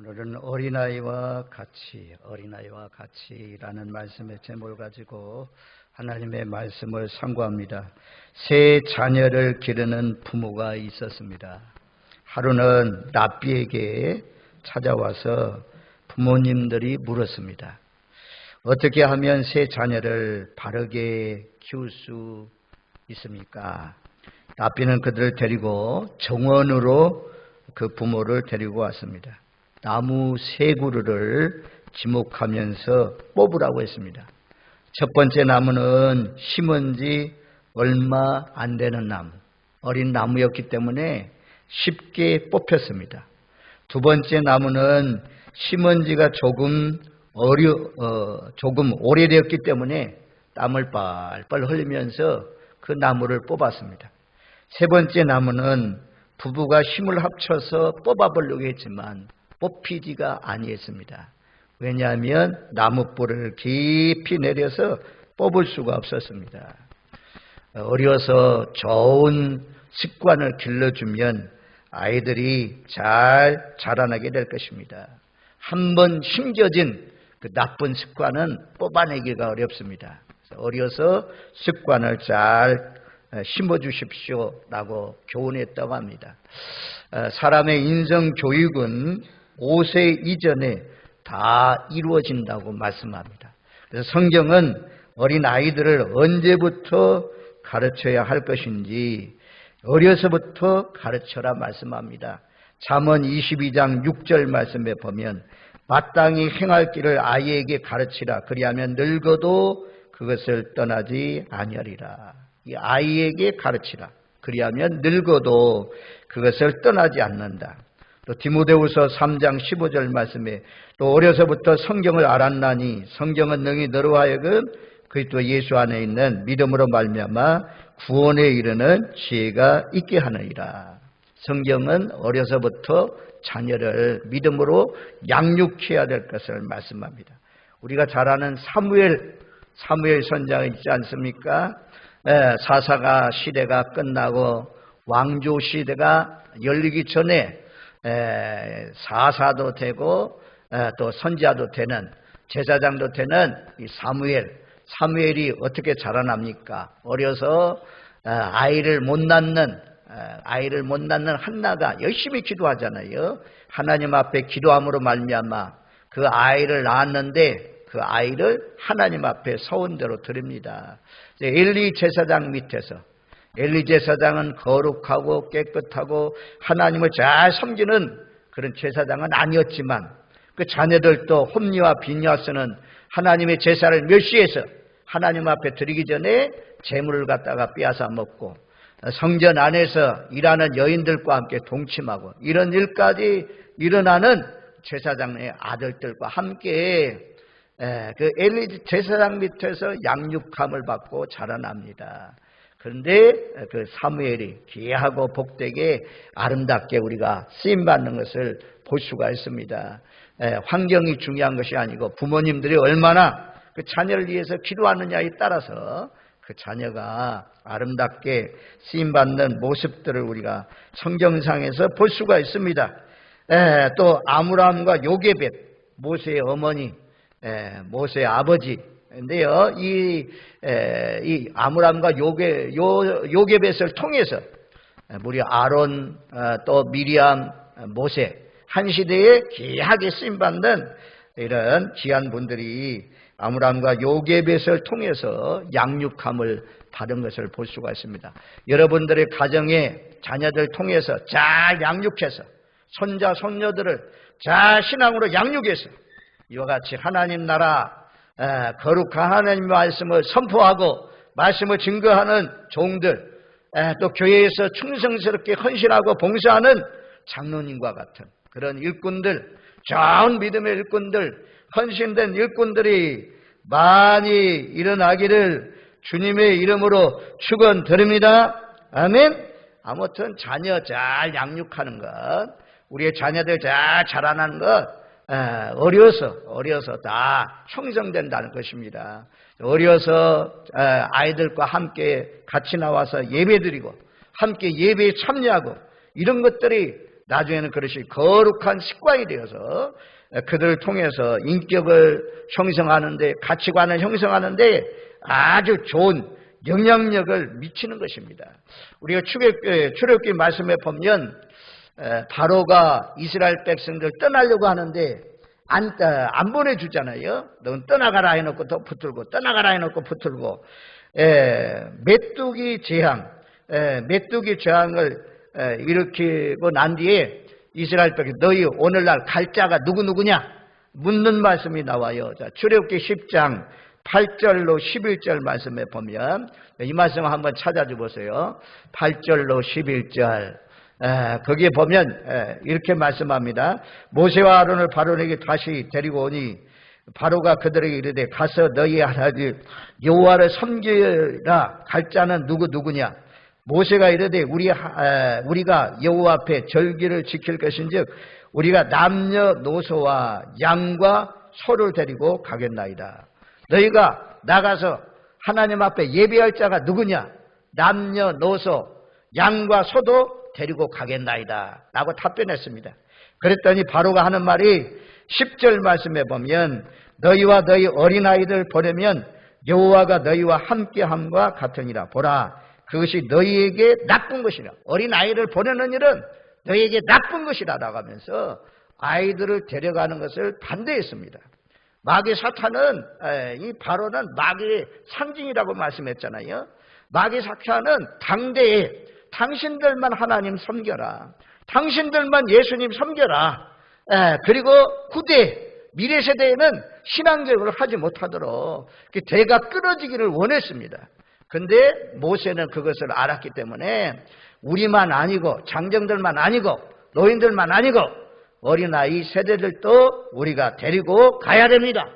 오늘은 어린아이와 같이라는 말씀의 제목을 가지고 하나님의 말씀을 상고합니다. 세 자녀를 기르는 부모가 있었습니다. 하루는 랍비에게 찾아와서 부모님들이 물었습니다. 어떻게 하면 세 자녀를 바르게 키울 수 있습니까? 랍비는 그들을 데리고 정원으로 그 부모를 데리고 왔습니다. 나무 세 그루를 지목하면서 뽑으라고 했습니다. 첫 번째 나무는 심은 지 얼마 안 되는 나무, 어린 나무였기 때문에 쉽게 뽑혔습니다. 두 번째 나무는 심은 지가 조금 오래되었기 때문에 땀을 뻘뻘 흘리면서 그 나무를 뽑았습니다. 세 번째 나무는 부부가 힘을 합쳐서 뽑아보려고 했지만 뽑히지가 아니했습니다. 왜냐하면 나무뿌리를 깊이 내려서 뽑을 수가 없었습니다. 어려서 좋은 습관을 길러주면 아이들이 잘 자라나게 될 것입니다. 한번 심겨진 그 나쁜 습관은 뽑아내기가 어렵습니다. 어려서 습관을 잘 심어주십시오 라고 교훈했다고 합니다. 사람의 인성 교육은 5세 이전에 다 이루어진다고 말씀합니다. 그래서 성경은 어린 아이들을 언제부터 가르쳐야 할 것인지 어려서부터 가르쳐라 말씀합니다. 잠언 22장 6절 말씀에 보면 마땅히 행할 길을 아이에게 가르치라. 그리하면 늙어도 그것을 떠나지 아니하리라. 이 아이에게 가르치라. 그리하면 늙어도 그것을 떠나지 않는다. 또 디모데후서 3장 15절 말씀에 또 어려서부터 성경을 알았나니 성경은 능히 너로 하여금 그리스도 예수 안에 있는 믿음으로 말미암아 구원에 이르는 지혜가 있게 하느니라. 성경은 어려서부터 자녀를 믿음으로 양육해야 될 것을 말씀합니다. 우리가 잘 아는 사무엘 선장 있지 않습니까? 사사가 시대가 끝나고 왕조 시대가 열리기 전에 사사도 되고 또 선지자도 되는 제사장도 되는 이 사무엘이 어떻게 자라납니까? 어려서 아이를 못 낳는 한나가 열심히 기도하잖아요. 하나님 앞에 기도함으로 말미암아 그 아이를 낳았는데 그 아이를 하나님 앞에 서원대로 드립니다. 엘리 제사장 밑에서 엘리 제사장은 거룩하고 깨끗하고 하나님을 잘 섬기는 그런 제사장은 아니었지만 그 자녀들도 홈리와 비냐스는 하나님의 제사를 멸시해서 하나님 앞에 드리기 전에 제물을 갖다가 빼앗아 먹고 성전 안에서 일하는 여인들과 함께 동침하고 이런 일까지 일어나는 제사장의 아들들과 함께 그 엘리 제사장 밑에서 양육함을 받고 자라납니다. 그런데 그 사무엘이 귀하고 복되게 아름답게 우리가 쓰임받는 것을 볼 수가 있습니다. 환경이 중요한 것이 아니고 부모님들이 얼마나 그 자녀를 위해서 기도하느냐에 따라서 그 자녀가 아름답게 쓰임받는 모습들을 우리가 성경상에서 볼 수가 있습니다. 또 아므람과 요게벳, 모세의 어머니, 모세의 아버지인데요. 이 아므람과 요게벳을 통해서 우리 아론, 또 미리암, 모세 한 시대에 귀하게 쓰임받는 이런 귀한 분들이 아므람과 요게벳을 통해서 양육함을 받은 것을 볼 수가 있습니다. 여러분들의 가정에 자녀들 통해서 잘 양육해서 손자 손녀들을 잘 신앙으로 양육해서 이와 같이 하나님 나라 거룩한 하나님의 말씀을 선포하고 말씀을 증거하는 종들, 또 교회에서 충성스럽게 헌신하고 봉사하는 장로님과 같은 그런 일꾼들, 좋은 믿음의 일꾼들, 헌신된 일꾼들이 많이 일어나기를 주님의 이름으로 축원드립니다. 아멘. 아무튼 자녀 잘 양육하는 것, 우리의 자녀들 잘 자라나는 것 어려서 다 형성된다는 것입니다. 어려서 아이들과 함께 같이 나와서 예배드리고 함께 예배에 참여하고 이런 것들이 나중에는 그것이 거룩한 습관이 되어서 그들을 통해서 인격을 형성하는데, 가치관을 형성하는데 아주 좋은 영향력을 미치는 것입니다. 우리가 출애굽기 말씀에 보면 바로가 이스라엘 백성들 떠나려고 하는데 안 보내주잖아요. 넌 떠나가라 해놓고 또 붙들고, 떠나가라 해놓고 붙들고, 메뚜기 재앙을 일으키고 난 뒤에 이스라엘 백성, 너희 오늘날 갈 자가 누구냐 묻는 말씀이 나와요. 자, 출애굽기 10장 8절로 11절 말씀에 보면, 이 말씀 한번 찾아줘 보세요. 8절로 11절. 거기에 보면 이렇게 말씀합니다. 모세와 아론을 바로에게 다시 데리고 오니 바로가 그들에게 이르되 가서 너희 하나님 여호와를 섬기라. 갈 자는 누구냐? 모세가 이르되 우리가 여호와 앞에 절기를 지킬 것인즉 우리가 남녀노소와 양과 소를 데리고 가겠나이다. 너희가 나가서 하나님 앞에 예배할 자가 누구냐? 남녀노소 양과 소도 데리고 가겠나이다 라고 답변했습니다. 그랬더니 바로가 하는 말이 10절 말씀에 보면 너희와 너희 어린아이들 보내면 여호와가 너희와 함께함과 같으니라. 보라, 그것이 너희에게 나쁜 것이라. 어린아이를 보내는 일은 너희에게 나쁜 것이라 나가면서 아이들을 데려가는 것을 반대했습니다. 마귀 사탄은, 이 바로는 마귀의 상징이라고 말씀했잖아요. 마귀 사탄은 당대에 당신들만 하나님 섬겨라, 당신들만 예수님 섬겨라, 그리고 후대 미래 세대에는 신앙교육을 하지 못하도록 대가 끊어지기를 원했습니다. 근데 모세는 그것을 알았기 때문에 우리만 아니고 장정들만 아니고 노인들만 아니고 어린아이 세대들도 우리가 데리고 가야 됩니다.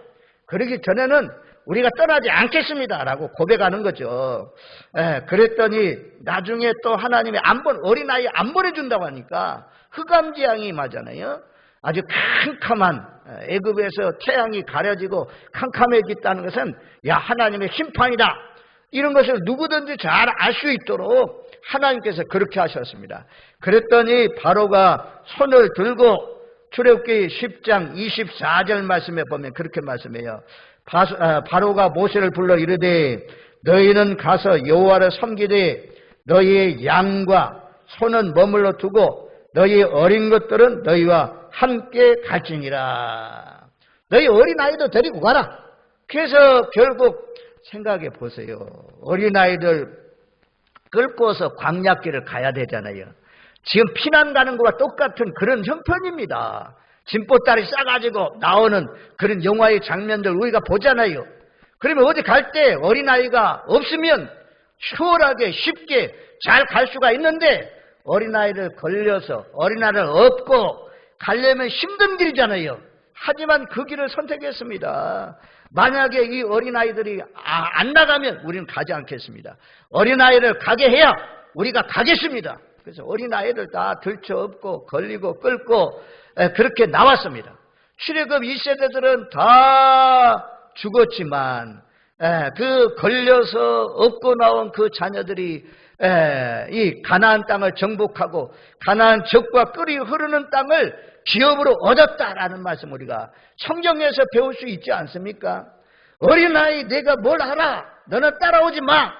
그러기 전에는 우리가 떠나지 않겠습니다 라고 고백하는 거죠. 그랬더니 나중에 또 하나님이 어린아이 안 보내준다고 하니까 흑암지향이 임하잖아요. 아주 캄캄한, 애굽에서 태양이 가려지고 캄캄해졌다는 것은 야, 하나님의 심판이다, 이런 것을 누구든지 잘 알 수 있도록 하나님께서 그렇게 하셨습니다. 그랬더니 바로가 손을 들고 출애굽기 10장 24절 말씀에 보면 그렇게 말씀해요. 바로가 모세를 불러 이르되 너희는 가서 여호와를 섬기되 너희의 양과 소는 머물러 두고 너희의 어린 것들은 너희와 함께 갈지니라. 너희 어린아이도 데리고 가라. 그래서 결국 생각해 보세요. 어린아이들 끌고서 광야길을 가야 되잖아요. 지금 피난 가는 것과 똑같은 그런 형편입니다. 짐보따리 싸가지고 나오는 그런 영화의 장면들 우리가 보잖아요. 그러면 어디 갈 때 어린아이가 없으면 수월하게 쉽게 잘 갈 수가 있는데 어린아이를 걸려서 어린아이를 업고 가려면 힘든 길이잖아요. 하지만 그 길을 선택했습니다. 만약에 이 어린아이들이 안 나가면 우리는 가지 않겠습니다. 어린아이를 가게 해야 우리가 가겠습니다. 그래서 어린아이들 다 들쳐업고 걸리고 끌고 그렇게 나왔습니다. 출애굽 2세대들은 다 죽었지만 그 걸려서 업고 나온 그 자녀들이 이 가나안 땅을 정복하고 가나안 적과 끓이 흐르는 땅을 기업으로 얻었다라는 말씀 우리가 성경에서 배울 수 있지 않습니까? 어린아이 내가 뭘 알아? 너는 따라오지 마.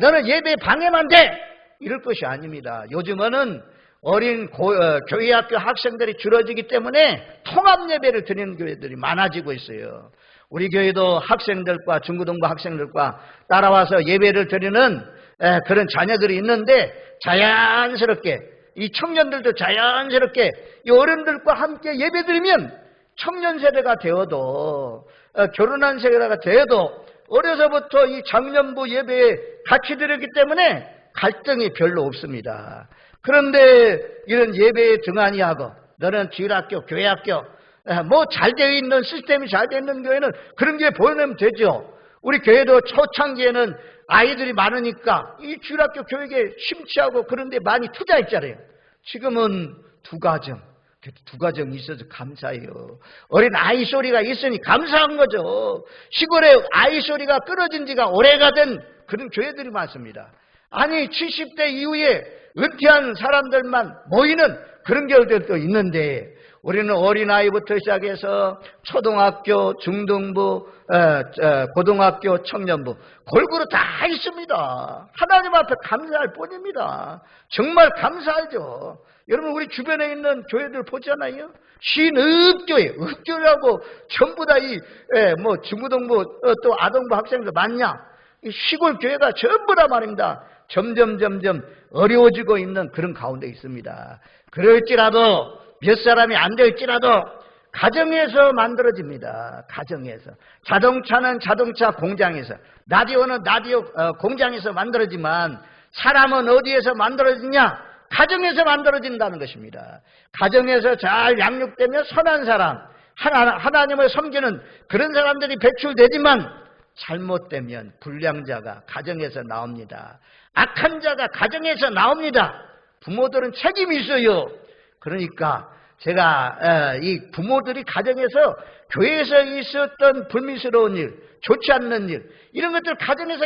너는 예배 방해만 돼. 이럴 것이 아닙니다. 요즘은 어린 교회학교 학생들이 줄어지기 때문에 통합 예배를 드리는 교회들이 많아지고 있어요. 우리 교회도 학생들과 중고등부 학생들과 따라와서 예배를 드리는 그런 자녀들이 있는데 자연스럽게 이 청년들도 자연스럽게 이 어른들과 함께 예배드리면 청년 세대가 되어도 결혼한 세대가 되어도 어려서부터 이 장년부 예배에 같이 드렸기 때문에 갈등이 별로 없습니다. 그런데 이런 예배에 등한히하고 너는 주일학교, 교회학교 뭐 잘 되어 있는 시스템이 잘 되어 있는 교회는 그런 게 보내면 되죠. 우리 교회도 초창기에는 아이들이 많으니까 이 주일학교 교육에 심취하고 그런 데 많이 투자했잖아요. 지금은 두 가정이 있어서 감사해요. 어린 아이 소리가 있으니 감사한 거죠. 시골에 아이 소리가 끊어진 지가 오래가 된 그런 교회들이 많습니다. 아니 70대 이후에 은퇴한 사람들만 모이는 그런 교회들도 있는데 우리는 어린아이부터 시작해서 초등학교, 중등부, 고등학교, 청년부 골고루 다 있습니다. 하나님 앞에 감사할 뿐입니다. 정말 감사하죠. 여러분 우리 주변에 있는 교회들 보잖아요. 신읍교회, 읍교회라고 전부 다 중고등부 또 아동부 학생들 많냐? 이 시골 교회가 전부 다 말입니다. 점점 어려워지고 있는 그런 가운데 있습니다. 그럴지라도 몇 사람이 안 될지라도 가정에서 만들어집니다. 가정에서. 자동차는 자동차 공장에서, 라디오는 라디오 공장에서 만들어지만 사람은 어디에서 만들어지냐? 가정에서 만들어진다는 것입니다. 가정에서 잘 양육되면 선한 사람, 하나님을 섬기는 그런 사람들이 배출되지만 잘못되면 불량자가 가정에서 나옵니다. 악한 자가 가정에서 나옵니다. 부모들은 책임이 있어요. 그러니까 제가 이 부모들이 가정에서 교회에서 있었던 불미스러운 일, 좋지 않는 일 이런 것들 가정에서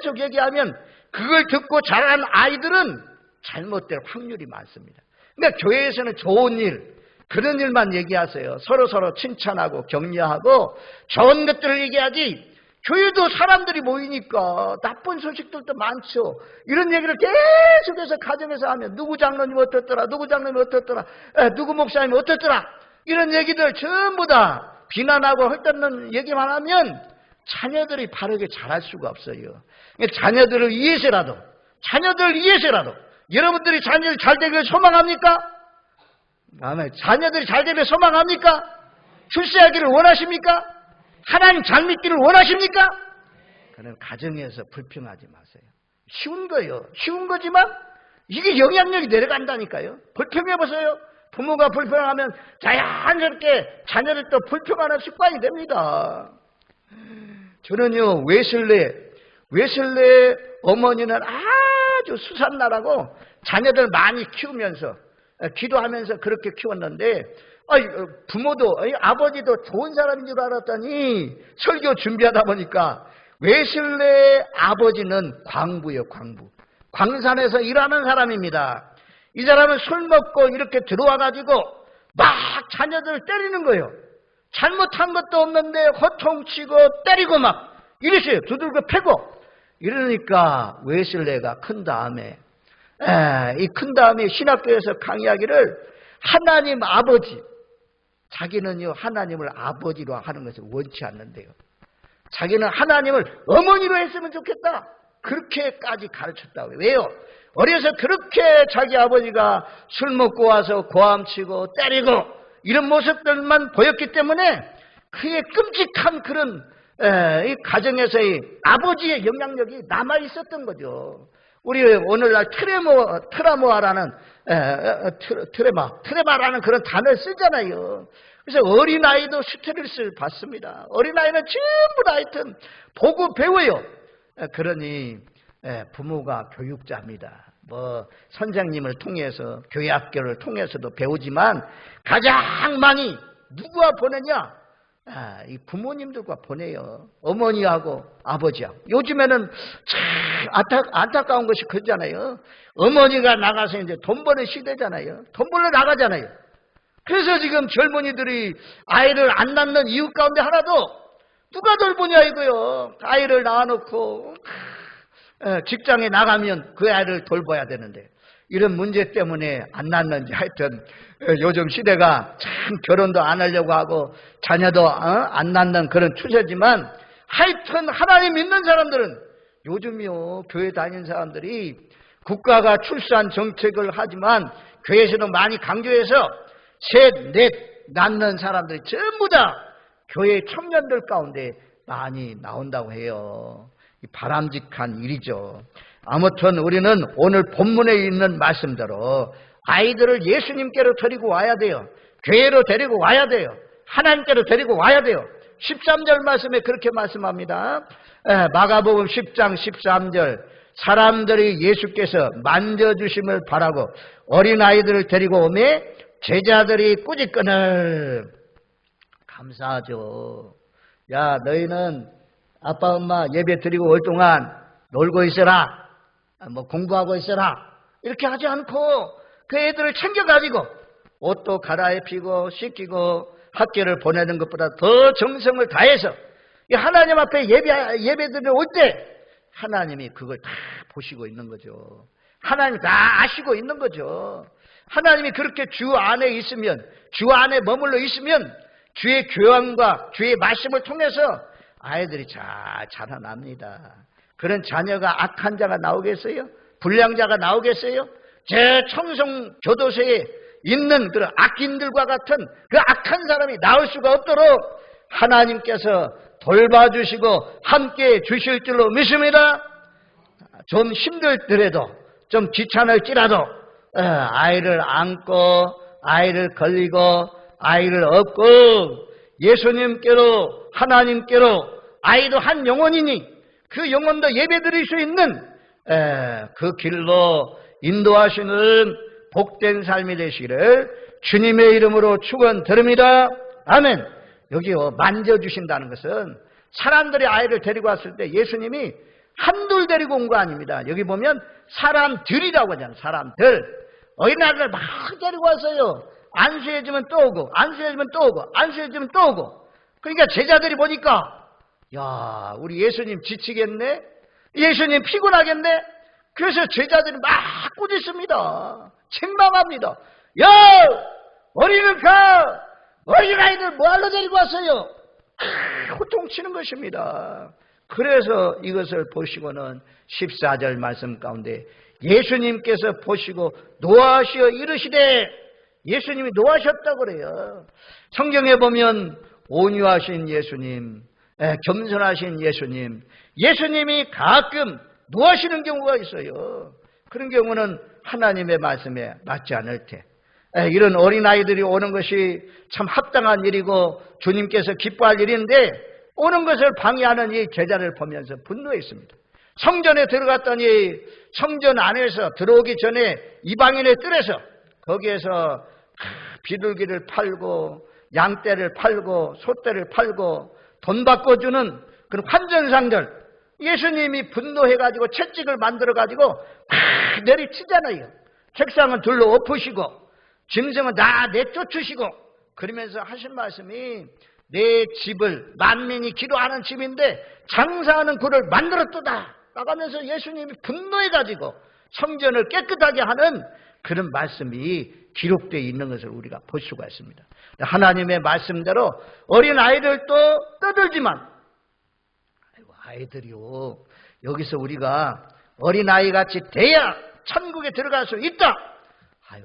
계속 얘기하면 그걸 듣고 자란 아이들은 잘못될 확률이 많습니다. 그러니까 교회에서는 좋은 일, 그런 일만 얘기하세요. 서로 칭찬하고 격려하고 좋은 것들을 얘기하지 교회도 사람들이 모이니까 나쁜 소식들도 많죠. 이런 얘기를 계속해서 가정에서 하면 누구 장로님 어떻더라, 누구 장로님 어떻더라, 누구 목사님 어떻더라 이런 얘기들 전부 다 비난하고 헐뜯는 얘기만 하면 자녀들이 바르게 자랄 수가 없어요. 자녀들을 위해서라도 여러분들이 자녀들 잘 되길 소망합니까? 자녀들이 잘 되길 소망합니까? 출세하기를 원하십니까? 하나님 잘 믿기를 원하십니까? 그는 가정에서 불평하지 마세요. 쉬운 거예요. 쉬운 거지만 이게 영향력이 내려간다니까요. 불평해보세요. 부모가 불평하면 자연스럽게 자녀를 또 불평하는 습관이 됩니다. 저는요 웨슬레 어머니는 아주 수산나라고 자녀들 많이 키우면서 기도하면서 그렇게 키웠는데 부모도 아버지도 좋은 사람인 줄 알았더니 설교 준비하다 보니까 웨슬레 아버지는 광부예요. 광산에서 일하는 사람입니다. 이 사람은 술 먹고 이렇게 들어와가지고 막 자녀들을 때리는 거예요. 잘못한 것도 없는데 호통치고 때리고 막 이랬어요. 두들겨 패고. 이러니까 웨슬레가 큰 다음에 신학교에서 강의하기를 하나님 아버지, 자기는요 하나님을 아버지로 하는 것을 원치 않는데요. 자기는 하나님을 어머니로 했으면 좋겠다. 그렇게까지 가르쳤다고요. 왜요? 어려서 그렇게 자기 아버지가 술 먹고 와서 고함치고 때리고 이런 모습들만 보였기 때문에 그의 끔찍한 그런 이 가정에서의 아버지의 영향력이 남아 있었던 거죠. 우리 오늘날 트레마라는 그런 단어를 쓰잖아요. 그래서 어린아이도 스트레스를 받습니다. 어린아이는 전부 다 하여튼 보고 배워요. 그러니 부모가 교육자입니다. 선생님을 통해서 교회 학교를 통해서도 배우지만 가장 많이 누구와 보내냐? 이 부모님들과 보내요. 어머니하고 아버지하고. 요즘에는 참 안타까운 것이 그러잖아요. 어머니가 나가서 이제 돈 버는 시대잖아요. 돈 벌러 나가잖아요. 그래서 지금 젊은이들이 아이를 안 낳는 이유 가운데 하나도 누가 돌보냐 이거요. 아이를 낳아놓고 직장에 나가면 그 아이를 돌봐야 되는데 이런 문제 때문에 안 낳는지 하여튼 요즘 시대가 참 결혼도 안 하려고 하고 자녀도 안 낳는 그런 추세지만 하여튼 하나님 믿는 사람들은 요즘요 교회 다니는 사람들이 국가가 출산 정책을 하지만 교회에서도 많이 강조해서 셋, 넷 낳는 사람들이 전부 다 교회 청년들 가운데 많이 나온다고 해요. 바람직한 일이죠. 아무튼 우리는 오늘 본문에 있는 말씀대로 아이들을 예수님께로 데리고 와야 돼요. 교회로 데리고 와야 돼요. 하나님께로 데리고 와야 돼요. 13절 말씀에 그렇게 말씀합니다. 마가복음 10장 13절 사람들이 예수께서 만져주심을 바라고 어린아이들을 데리고 오매 제자들이 꾸짖거늘. 감사하죠. 야 너희는 아빠 엄마 예배 드리고 올 동안 놀고 있어라. 뭐 공부하고 있어라 이렇게 하지 않고 그 애들을 챙겨가지고 옷도 갈아입히고 씻기고 학교를 보내는 것보다 더 정성을 다해서 하나님 앞에 예배드리러 올 때 하나님이 그걸 다 보시고 있는 거죠. 하나님이 다 아시고 있는 거죠. 하나님이 그렇게 주 안에 있으면, 주 안에 머물러 있으면 주의 교환과 주의 말씀을 통해서 아이들이 잘 자라납니다. 그런 자녀가 악한 자가 나오겠어요? 불량자가 나오겠어요? 제 청송 교도소에 있는 그런 악인들과 같은 그 악한 사람이 나올 수가 없도록 하나님께서 돌봐주시고 함께 주실 줄로 믿습니다. 좀 힘들더라도 좀 귀찮을지라도 아이를 안고 아이를 걸리고 아이를 업고 예수님께로 하나님께로 아이도 한 영혼이니 그 영혼도 예배드릴 수 있는 그 길로 인도하시는 복된 삶이 되시기를 주님의 이름으로 축원드립니다. 아멘. 여기요, 만져주신다는 것은 사람들이 아이를 데리고 왔을 때 예수님이 한둘 데리고 온 거 아닙니다. 여기 보면 사람들이라고 하잖아요. 사람들. 어린아이를 막 데리고 왔어요. 안수해주면 또 오고 안수해주면 또 오고 안수해주면 또 오고. 그러니까 제자들이 보니까 야, 우리 예수님 지치겠네? 예수님 피곤하겠네? 그래서 제자들이 막 꾸짖습니다. 책망합니다. 야! 어린을 가! 어린아이들 뭐하러 데리고 왔어요? 호통치는 것입니다. 그래서 이것을 보시고는 14절 말씀 가운데 예수님께서 보시고 노하시어 이르시되, 예수님이 노하셨다고 그래요. 성경에 보면 온유하신 예수님, 겸손하신 예수님, 예수님이 가끔 노하시는 경우가 있어요. 그런 경우는 하나님의 말씀에 맞지 않을 때 이런 어린아이들이 오는 것이 참 합당한 일이고 주님께서 기뻐할 일인데 오는 것을 방해하는 이 제자를 보면서 분노했습니다. 성전에 들어갔더니 성전 안에서 들어오기 전에 이방인의 뜰에서 거기에서 비둘기를 팔고 양떼를 팔고 소떼를 팔고 돈 바꿔주는 그런 환전상들, 예수님이 분노해가지고 채찍을 만들어가지고 내리치잖아요. 책상은 둘로 엎으시고 짐승은 다 내쫓으시고 그러면서 하신 말씀이 내 집을 만민이 기도하는 집인데 장사하는 굴을 만들었도다 나가면서 예수님이 분노해가지고 성전을 깨끗하게 하는 그런 말씀이 기록되어 있는 것을 우리가 볼 수가 있습니다. 하나님의 말씀대로 어린아이들도 떠들지만 아이들이요, 여기서 우리가 어린아이 같이 돼야 천국에 들어갈 수 있다.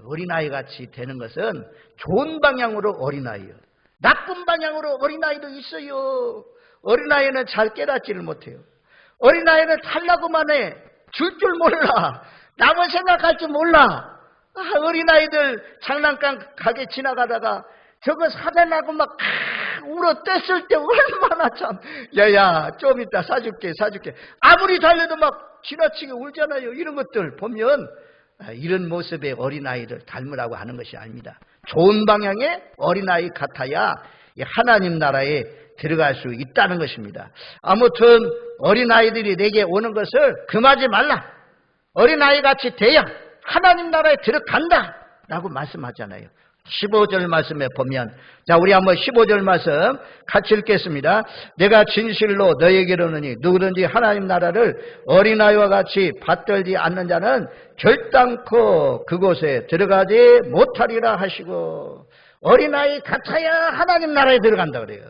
어린아이 같이 되는 것은 좋은 방향으로 어린아이요, 나쁜 방향으로 어린아이도 있어요. 어린아이는 잘 깨닫지를 못해요. 어린아이는 달라고만 해. 줄 줄 몰라. 남을 생각할 줄 몰라. 어린아이들 장난감 가게 지나가다가 저거 사달라고 막 울어 뗐을 때 얼마나 참, 야야 좀 이따 사줄게 아무리 달래도 막 지나치게 울잖아요. 이런 것들 보면 이런 모습의 어린아이를 닮으라고 하는 것이 아닙니다. 좋은 방향의 어린아이 같아야 하나님 나라에 들어갈 수 있다는 것입니다. 아무튼 어린아이들이 내게 오는 것을 금하지 말라. 어린아이같이 돼야 하나님 나라에 들어간다 라고 말씀하잖아요. 15절 말씀에 보면, 자 우리 한번 15절 말씀 같이 읽겠습니다. 내가 진실로 너에게 이르노니 누구든지 하나님 나라를 어린아이와 같이 받들지 않는 자는 결단코 그곳에 들어가지 못하리라 하시고, 어린아이 같아야 하나님 나라에 들어간다 그래요.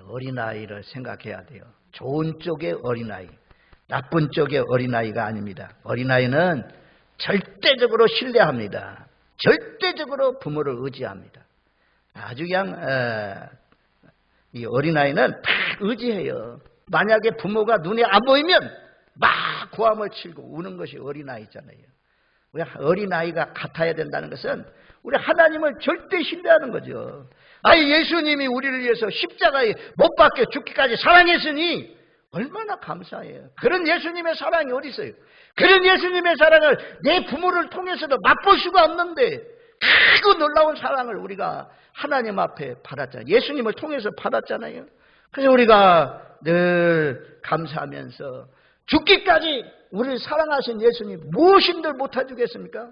어린아이를 생각해야 돼요. 좋은 쪽의 어린아이, 나쁜 쪽의 어린아이가 아닙니다. 어린아이는 절대적으로 신뢰합니다. 절대적으로 부모를 의지합니다. 아주 그냥 이 어린아이는 다 의지해요. 만약에 부모가 눈에 안 보이면 막 고함을 치고 우는 것이 어린아이잖아요. 우리 어린아이가 같아야 된다는 것은 우리 하나님을 절대 신뢰하는 거죠. 예수님이 우리를 위해서 십자가에 못 박혀 죽기까지 사랑했으니 얼마나 감사해요. 그런 예수님의 사랑이 어디 있어요? 그런 예수님의 사랑을 내 부모를 통해서도 맛볼 수가 없는데 크고 놀라운 사랑을 우리가 하나님 앞에 받았잖아요. 예수님을 통해서 받았잖아요. 그래서 우리가 늘 감사하면서 죽기까지 우리를 사랑하신 예수님 무엇인들 못해주겠습니까?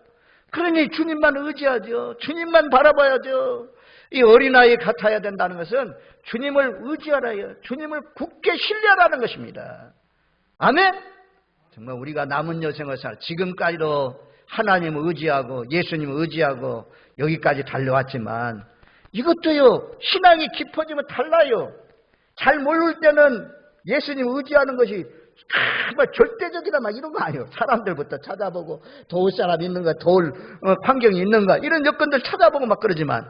그러니 주님만 의지하죠. 주님만 바라봐야죠. 이 어린아이 같아야 된다는 것은 주님을 의지하라요. 주님을 굳게 신뢰하라는 것입니다. 아멘? 정말 우리가 남은 여생을 지금까지도 하나님을 의지하고 예수님을 의지하고 여기까지 달려왔지만 이것도요, 신앙이 깊어지면 달라요. 잘 모를 때는 예수님 의지하는 것이 절대적이다 막 이런 거 아니에요. 사람들부터 찾아보고 도울 사람 있는가, 도울 환경이 있는가 이런 여건들 찾아보고 막 그러지만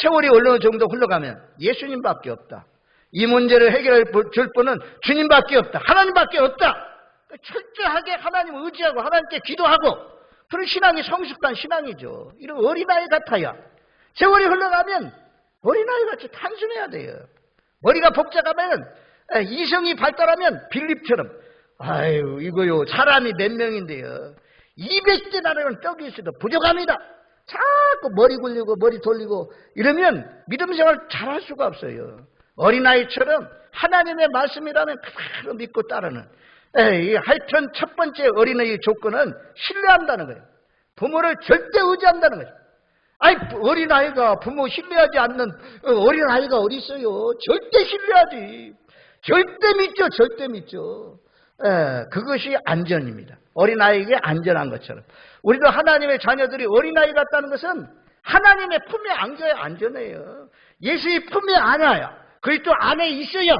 세월이 어느 정도 흘러가면 예수님밖에 없다. 이 문제를 해결해 줄 분은 주님밖에 없다. 하나님밖에 없다. 철저하게 하나님을 의지하고 하나님께 기도하고 그런 신앙이 성숙한 신앙이죠. 이런 어린아이 같아야 세월이 흘러가면 어린아이같이 단순해야 돼요. 머리가 복잡하면 이성이 발달하면 빌립처럼 아유 이거요 사람이 몇 명인데요 200대 나라는 떡이 있어도 부족합니다. 자꾸 머리 굴리고 머리 돌리고 이러면 믿음 생활 잘할 수가 없어요. 어린아이처럼 하나님의 말씀이라면 그대로 믿고 따르는 하여튼 첫 번째 어린아이의 조건은 신뢰한다는 거예요. 부모를 절대 의지한다는 거예요. 아니 어린아이가 부모 신뢰하지 않는 어린아이가 어디 있어요. 절대 신뢰하지. 절대 믿죠. 절대 믿죠. 그것이 안전입니다. 어린아이에게 안전한 것처럼 우리도 하나님의 자녀들이 어린아이 같다는 것은 하나님의 품에 안겨야 안전해요. 예수의 품에 안아야 그리스도 안에 있어야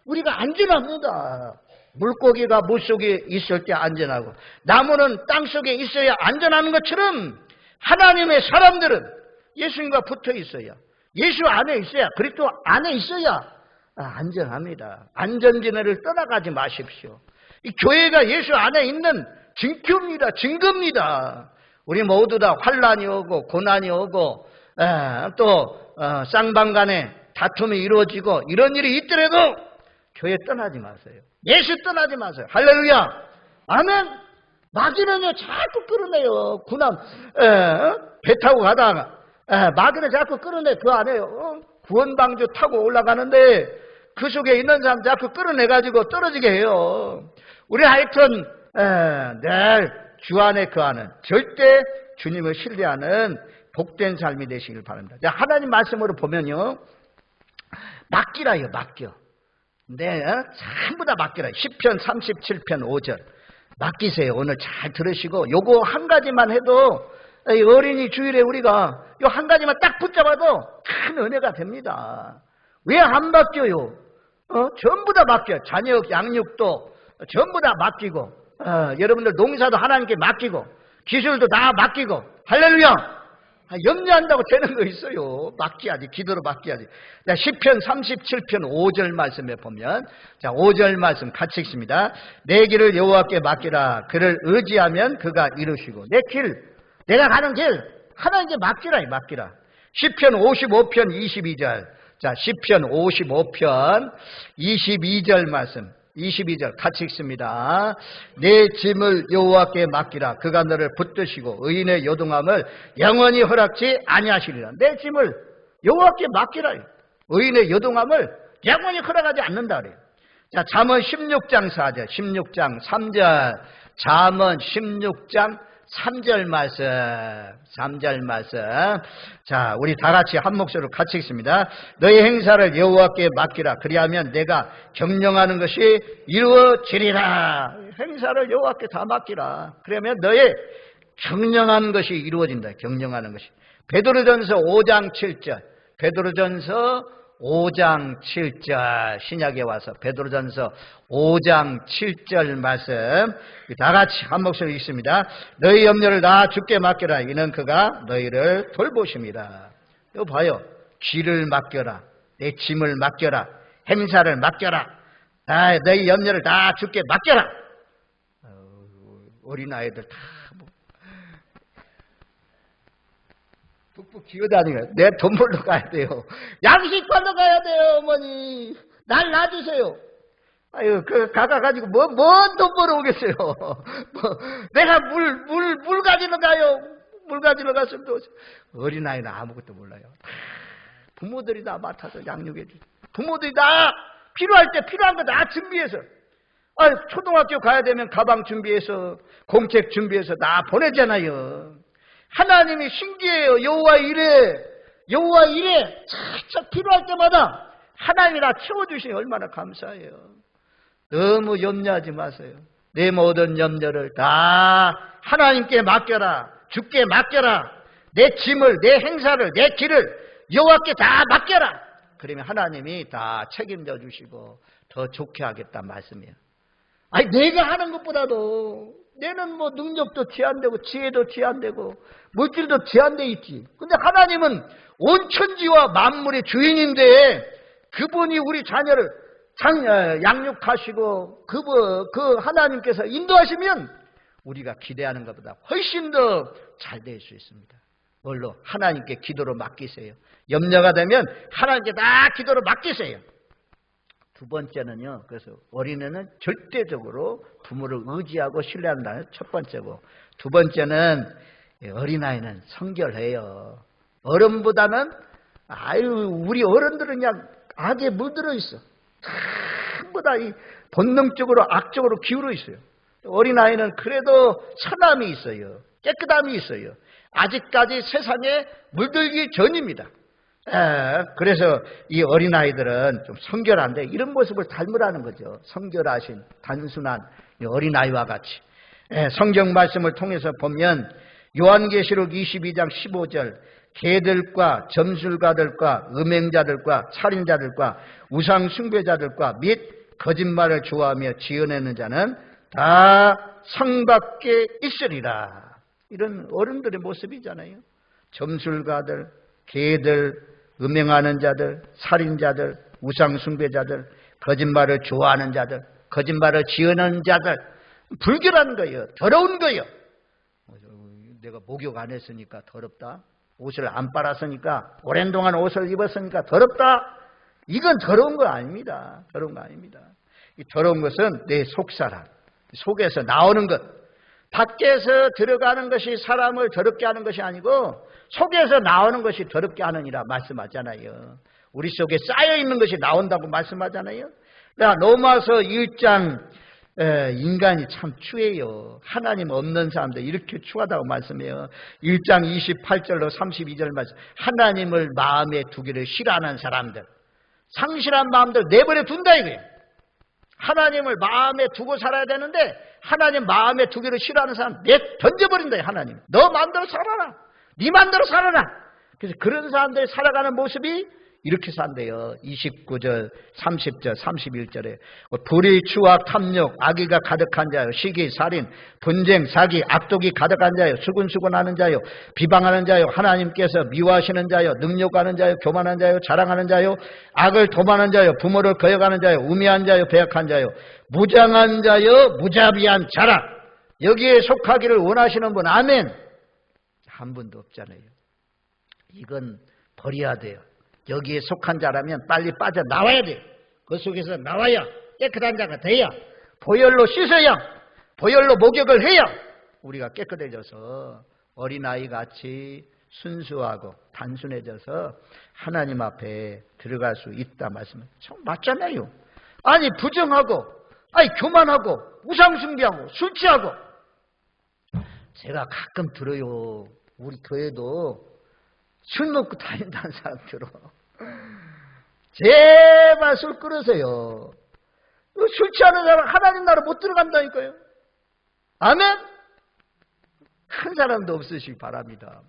우리가 안전합니다. 물고기가 물속에 있을 때 안전하고 나무는 땅속에 있어야 안전하는 것처럼 하나님의 사람들은 예수님과 붙어 있어야 예수 안에 있어야 그리스도 안에 있어야 안전합니다. 안전지대를 떠나가지 마십시오. 이 교회가 예수 안에 있는 증표입니다. 증거입니다. 우리 모두 다 환난이 오고 고난이 오고 또 쌍방간에 다툼이 이루어지고 이런 일이 있더라도 교회 떠나지 마세요. 예수 떠나지 마세요. 할렐루야. 아멘. 마귀는요 자꾸 끌어내요. 군함 배 타고 가다가 마귀는 자꾸 끌어내. 그 안에 구원방주 타고 올라가는데 그 속에 있는 사람 자꾸 끌어내가지고 떨어지게 해요. 우리 하여튼 늘 주 안에 거하는 절대 주님을 신뢰하는 복된 삶이 되시길 바랍니다. 하나님 말씀으로 보면요 맡기라요. 맡겨. 네, 전부 다 맡기라요. 시편 37편 5절 맡기세요. 오늘 잘 들으시고 요거 한 가지만 해도 어린이 주일에 우리가 요 한 가지만 딱 붙잡아도 큰 은혜가 됩니다. 왜 안 맡겨요? 전부 다 맡겨요. 자녀 양육도 전부 다 맡기고 여러분들 농사도 하나님께 맡기고 기술도 다 맡기고 할렐루야. 염려한다고 되는 거 있어요. 맡겨야지. 기도로 맡겨야지. 자, 시편 37편 5절 말씀에 보면 자 5절 말씀 같이 읽습니다. 내 길을 여호와께 맡기라. 그를 의지하면 그가 이루시고 내 길 내가 가는 길 하나님께 맡기라. 시편 55편 22절 자 시편 55편 22절 말씀 22절 같이 읽습니다. 내 짐을 여호와께 맡기라. 그가 너를 붙드시고 의인의 요동함을 영원히 허락지 아니하시리라. 내 짐을 여호와께 맡기라. 의인의 요동함을 영원히 허락하지 않는다 그래요. 자, 잠언 16장 4절 16장 3절 잠언 16장 3절 말씀 3절 말씀 자 우리 다 같이 한 목소리로 같이 읽습니다. 너의 행사를 여호와께 맡기라. 그리하면 내가 경영하는 것이 이루어지리라. 행사를 여호와께 다 맡기라. 그러면 너의 경영하는 것이 이루어진다. 경영하는 것이 베드로전서 5장 7절 베드로전서 5장 7절 신약에 와서 베드로전서 5장 7절 말씀 다 같이 한 목소리 읽습니다. 너희 염려를 다 주께 맡겨라. 이는 그가 너희를 돌보십니다. 이거 봐요. 길을 맡겨라. 내 짐을 맡겨라. 행사를 맡겨라. 너희 염려를 다 주께 맡겨라. 어린아이들 다 푹푹 기어다니고 내 돈 벌러 가야 돼요. 양식 받러 가야 돼요. 어머니 날 놔주세요. 아유 가가지고 뭔 돈 벌어 오겠어요. 내가 물 가지러 가요. 물 가지러 갔으면 또 어린아이는 아무것도 몰라요. 부모들이 다 맡아서 양육해 주죠. 부모들이 다 필요할 때 필요한 거 다 준비해서 초등학교 가야 되면 가방 준비해서 공책 준비해서 다 보내잖아요. 하나님이 신기해요. 여호와 이래 착착 필요할 때마다 하나님이 다 채워주시니 얼마나 감사해요. 너무 염려하지 마세요. 내 모든 염려를 다 하나님께 맡겨라. 주께 맡겨라. 내 짐을, 내 행사를, 내 길을 여호와께 다 맡겨라. 그러면 하나님이 다 책임져 주시고 더 좋게 하겠다는 말씀이에요. 내가 하는 것보다도 내는 뭐 능력도 제한되고 지혜도 제한되고 물질도 제한돼 있지. 근데 하나님은 온 천지와 만물의 주인인데 그분이 우리 자녀를 양육하시고 그 하나님께서 인도하시면 우리가 기대하는 것보다 훨씬 더 잘 될 수 있습니다. 뭘로? 하나님께 기도로 맡기세요. 염려가 되면 하나님께 다 기도로 맡기세요. 두 번째는요. 그래서 어린애는 절대적으로 부모를 의지하고 신뢰한다는 첫 번째고, 두 번째는 어린아이는 성결해요. 어른보다는 우리 어른들은 그냥 악에 물들어 있어. 전부 다 본능적으로 악적으로 기울어 있어요. 어린아이는 그래도 선함이 있어요. 깨끗함이 있어요. 아직까지 세상에 물들기 전입니다. 그래서 이 어린아이들은 좀 성결한데 이런 모습을 닮으라는 거죠. 성결하신 단순한 어린아이와 같이. 성경 말씀을 통해서 보면 요한계시록 22장 15절 개들과 점술가들과 음행자들과 살인자들과 우상 숭배자들과 및 거짓말을 좋아하며 지어내는 자는 다 성 밖에 있으리라. 이런 어른들의 모습이잖아요. 점술가들, 개들, 음행하는 자들, 살인자들, 우상 숭배자들, 거짓말을 좋아하는 자들, 거짓말을 지어내는 자들. 불결한 거예요. 더러운 거예요. 내가 목욕 안 했으니까 더럽다. 옷을 안 빨았으니까, 오랜 동안 옷을 입었으니까 더럽다. 이건 더러운 거 아닙니다. 더러운 거 아닙니다. 이 더러운 것은 내 속사람, 속에서 나오는 것. 밖에서 들어가는 것이 사람을 더럽게 하는 것이 아니고 속에서 나오는 것이 더럽게 하느니라 말씀하잖아요. 우리 속에 쌓여있는 것이 나온다고 말씀하잖아요. 로마서 1장 인간이 참 추해요. 하나님 없는 사람들 이렇게 추하다고 말씀해요. 1장 28절로 32절 말씀. 하나님을 마음에 두기를 싫어하는 사람들, 상실한 마음들 내버려 둔다 이거예요. 하나님을 마음에 두고 살아야 되는데 하나님 마음에 두기를 싫어하는 사람 던져버린다. 하나님 너 마음대로 살아라. 네 마음대로 살아라. 그래서 그런 사람들이 살아가는 모습이 이렇게 산대요. 29절, 30절, 31절에 불의, 추악, 탐욕, 악의가 가득한 자요, 시기, 살인, 분쟁, 사기, 악독이 가득한 자요, 수군수군하는 자요, 비방하는 자요, 하나님께서 미워하시는 자요, 능욕하는 자요, 교만한 자요, 자랑하는 자요, 악을 도만한 자요, 부모를 거역하는 자요, 우매한 자요, 배역한 자요, 무장한 자요, 무자비한 자라. 여기에 속하기를 원하시는 분 아멘. 한 분도 없잖아요. 이건 버려야 돼요. 여기에 속한 자라면 빨리 빠져나와야 돼요. 그 속에서 나와야 깨끗한 자가 돼야, 보혈로 씻어야, 보혈로 목욕을 해야 우리가 깨끗해져서 어린아이같이 순수하고 단순해져서 하나님 앞에 들어갈 수 있다 말씀은 참 맞잖아요. 부정하고 교만하고 우상숭배하고 술 취하고. 제가 가끔 들어요. 우리 교회도 술 먹고 다닌다는 사람 들어. 제발 술 끊으세요. 술 취하는 사람 하나님 나라 못 들어간다니까요. 아멘? 큰 사람도 없으시기 바랍니다.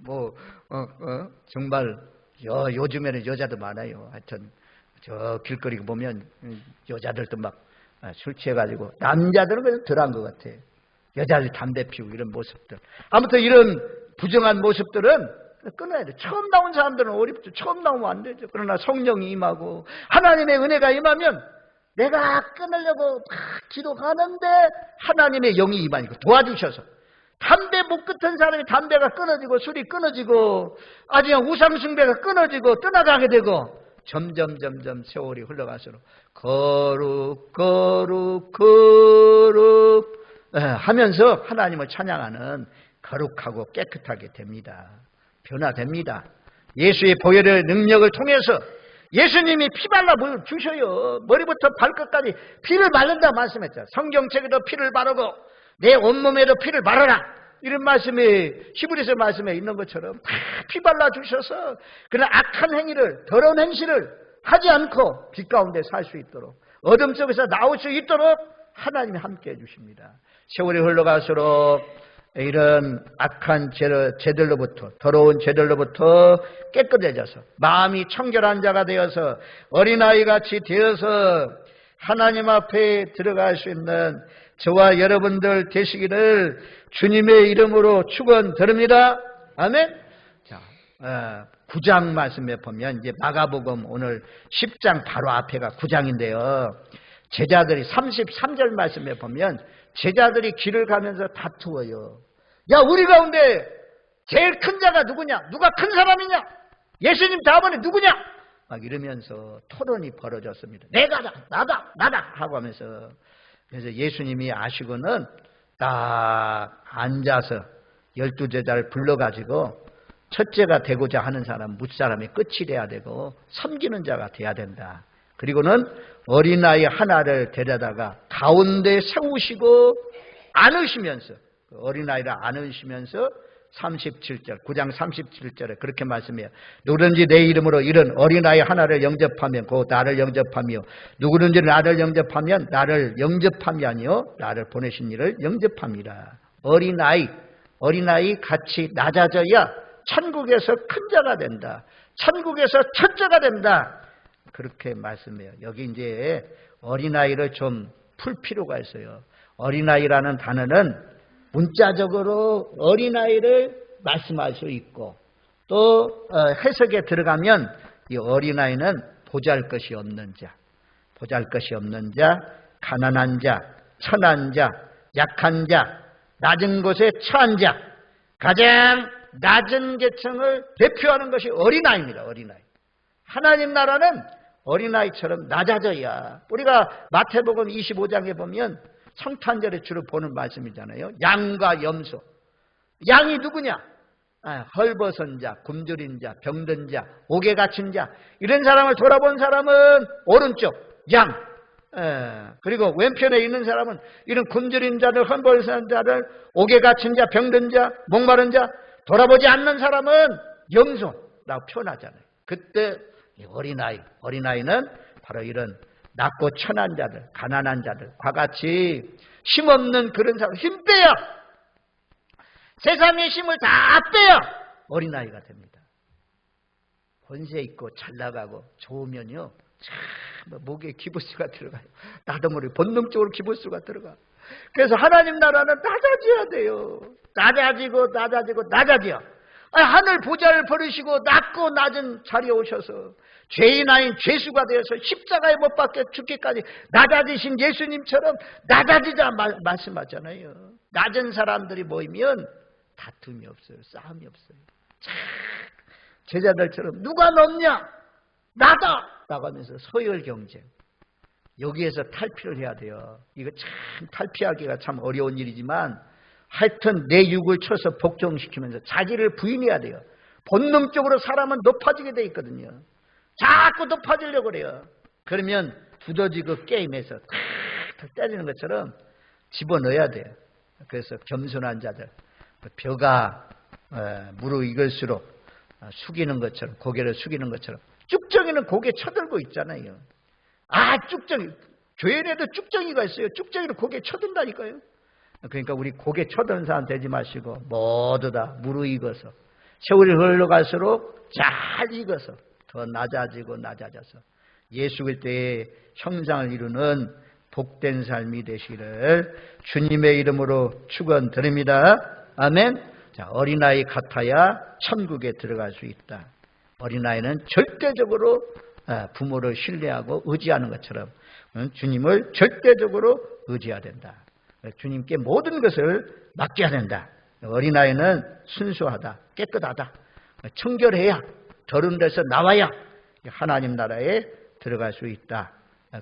정말 요즘에는 여자도 많아요. 하여튼 저 길거리 보면 여자들도 막 술 취해가지고, 남자들은 그냥 덜한 것 같아요. 여자들 담배 피우고 이런 모습들. 아무튼 이런 부정한 모습들은 끊어야 돼. 처음 나온 사람들은 어렵죠. 처음 나오면 안 되죠. 그러나 성령이 임하고 하나님의 은혜가 임하면 내가 끊으려고 막 기도하는데 하나님의 영이 임하니까 도와주셔서, 담배 못 끊던 사람이 담배가 끊어지고 술이 끊어지고 아주 우상숭배가 끊어지고 떠나가게 되고, 점점 세월이 흘러갈수록 거룩 하면서 하나님을 찬양하는 거룩하고 깨끗하게 됩니다. 변화됩니다. 예수의 보혈의 능력을 통해서 예수님이 피 발라 물 주셔요. 머리부터 발끝까지 피를 바른다 말씀했죠. 성경책에도 피를 바르고 내 온몸에도 피를 바르라, 이런 말씀이 히브리서 말씀에 있는 것처럼 다 피 발라 주셔서 그런 악한 행위를, 더러운 행실을 하지 않고 빛 가운데 살 수 있도록, 어둠 속에서 나올 수 있도록 하나님이 함께해 주십니다. 세월이 흘러갈수록 이런 악한 죄들로부터, 더러운 죄들로부터 깨끗해져서 마음이 청결한 자가 되어서 어린아이같이 되어서 하나님 앞에 들어갈 수 있는 저와 여러분들 되시기를 주님의 이름으로 축원드립니다. 아멘. 자, 9장 말씀에 보면 이제 마가복음 오늘 10장 바로 앞에가 9장인데요. 제자들이 33절 말씀에 보면 제자들이 길을 가면서 다투어요. 야, 우리 가운데 제일 큰 자가 누구냐? 누가 큰 사람이냐? 예수님 다음에 누구냐? 막 이러면서 토론이 벌어졌습니다. 내가다, 나다 하고 하면서. 그래서 예수님이 아시고는 딱 앉아서 12제자를 불러가지고 첫째가 되고자 하는 사람, 뭇사람이 끝이 돼야 되고 섬기는 자가 돼야 된다. 그리고는 어린아이 하나를 데려다가 가운데 세우시고 안으시면서, 어린아이를 안으시면서 37절, 9장 37절에 그렇게 말씀해요. 누구든지 내 이름으로 이런 어린아이 하나를 영접하면 곧 나를 영접하며, 누구든지 나를 영접하면 나를 영접함이 아니요 나를 보내신 이를 영접합니다. 어린아이 같이 낮아져야 천국에서 큰 자가 된다. 천국에서 첫째가 된다. 그렇게 말씀해요. 여기 이제 어린아이를 좀 풀 필요가 있어요. 어린아이라는 단어는 문자적으로 어린아이를 말씀할 수 있고, 또 해석에 들어가면 이 어린아이는 보잘것이 없는 자, 가난한 자, 천한 자, 약한 자, 낮은 곳에 처한 자, 가장 낮은 계층을 대표하는 것이 어린아이입니다. 어린아이. 하나님 나라는 어린아이처럼 낮아져야, 우리가 마태복음 25장에 보면 성탄절에 주로 보는 말씀이잖아요. 양과 염소. 양이 누구냐? 헐벗은 자, 굶주린 자, 병든 자, 옥에 갇힌 자, 이런 사람을 돌아본 사람은 오른쪽 양. 그리고 왼편에 있는 사람은 이런 굶주린 자들, 헐벗은 자들, 옥에 갇힌 자, 병든 자, 목마른 자, 돌아보지 않는 사람은 염소라고 표현하잖아요. 그때 어린아이는 바로 이런 낮고 천한 자들, 가난한 자들과 같이 힘없는 그런 사람, 힘 빼야, 세상의 힘을 다 빼야 어린아이가 됩니다. 권세 있고 잘 나가고 좋으면요, 참 목에 기부스가 들어가요. 나도 모르게 본능적으로 기부스가 들어가. 그래서 하나님 나라는 낮아져야 돼요. 낮아지고. 하늘 보좌를 버리시고 낮고 낮은 자리에 오셔서 죄인 아닌 죄수가 되어서 십자가에 못 박혀 죽기까지 낮아지신 예수님처럼 낮아지자 말씀하잖아요. 낮은 사람들이 모이면 다툼이 없어요. 싸움이 없어요. 참 제자들처럼 누가 높냐? 나다! 나가면서 서열 경쟁. 여기에서 탈피를 해야 돼요. 이거 참 탈피하기가 참 어려운 일이지만 하여튼 내 육을 쳐서 복종시키면서 자기를 부인해야 돼요. 본능적으로 사람은 높아지게 돼 있거든요. 자꾸 높아지려고 그래요. 그러면 두더지고 게임에서 탁 때리는 것처럼 집어넣어야 돼요. 그래서 겸손한 자들, 벼가 무르익을수록 숙이는 것처럼, 고개를 숙이는 것처럼. 쭉정이는 고개 쳐들고 있잖아요. 쭉정이. 교회에도 쭉정이가 있어요. 쭉정이는 고개 쳐든다니까요. 그러니까 우리 고개 쳐드는 사람 되지 마시고 모두 다 무르익어서 세월이 흘러갈수록 잘 익어서 더 낮아져서 예수 그리스도의 형상을 이루는 복된 삶이 되시기를 주님의 이름으로 축원드립니다. 아멘. 자, 어린아이 같아야 천국에 들어갈 수 있다. 어린아이는 절대적으로 부모를 신뢰하고 의지하는 것처럼 주님을 절대적으로 의지해야 된다. 주님께 모든 것을 맡겨야 된다. 어린아이는 순수하다, 깨끗하다, 청결해야, 더러운 데서 나와야 하나님 나라에 들어갈 수 있다.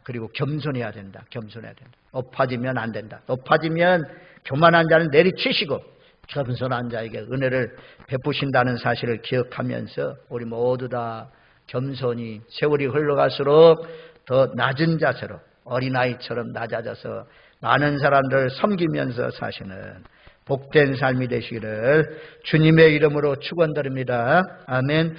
그리고 겸손해야 된다. 높아지면 안 된다. 높아지면 교만한 자는 내리치시고 겸손한 자에게 은혜를 베푸신다는 사실을 기억하면서 우리 모두 다 겸손히 세월이 흘러갈수록 더 낮은 자세로 어린아이처럼 낮아져서 많은 사람들을 섬기면서 사시는 복된 삶이 되시기를 주님의 이름으로 축원드립니다. 아멘.